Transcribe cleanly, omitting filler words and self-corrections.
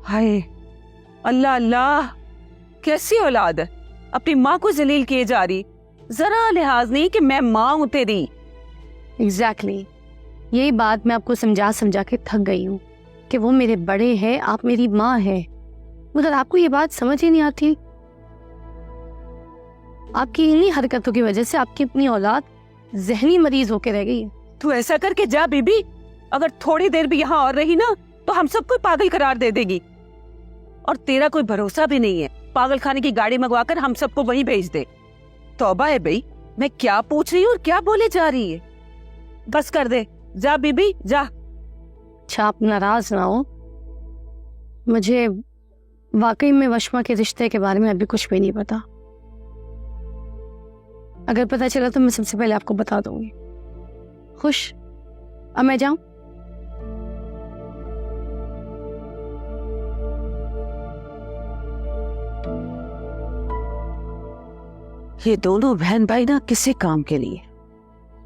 हाय अल्लाह अल्लाह, कैसी औलाद है, अपनी माँ को जलील किए जा रही, जरा लिहाज नहीं कि मैं माँ हूं तेरी। एग्जैक्टली यही बात मैं आपको समझा समझा के थक गई हूँ कि वो मेरे बड़े हैं, आप मेरी माँ है, मगर आपको ये बात समझ ही नहीं आती। आपकी इन्हीं हरकतों की वजह से आपकी अपनी औलाद जहनी मरीज होकर रह गई है। तू ऐसा करके जा बीबी, अगर थोड़ी देर भी यहाँ और रही ना तो हम सबको पागल करार दे देगी। और तेरा कोई भरोसा भी नहीं है, पागल खाने की गाड़ी मंगवाकर हम सबको वहीं भेज दे। तौबा है भाई, मैं क्या पूछ रही हूँ और क्या बोले जा रही है। बस कर दे, जा बीबी जा। अच्छा आप नाराज ना हो, मुझे वाकई में वशमा के रिश्ते के बारे में अभी कुछ भी नहीं पता। अगर पता चला तो मैं सबसे पहले आपको बता दूंगी। खुश, अब मैं जाऊं? ये दोनों बहन भाई ना किसी काम के लिए,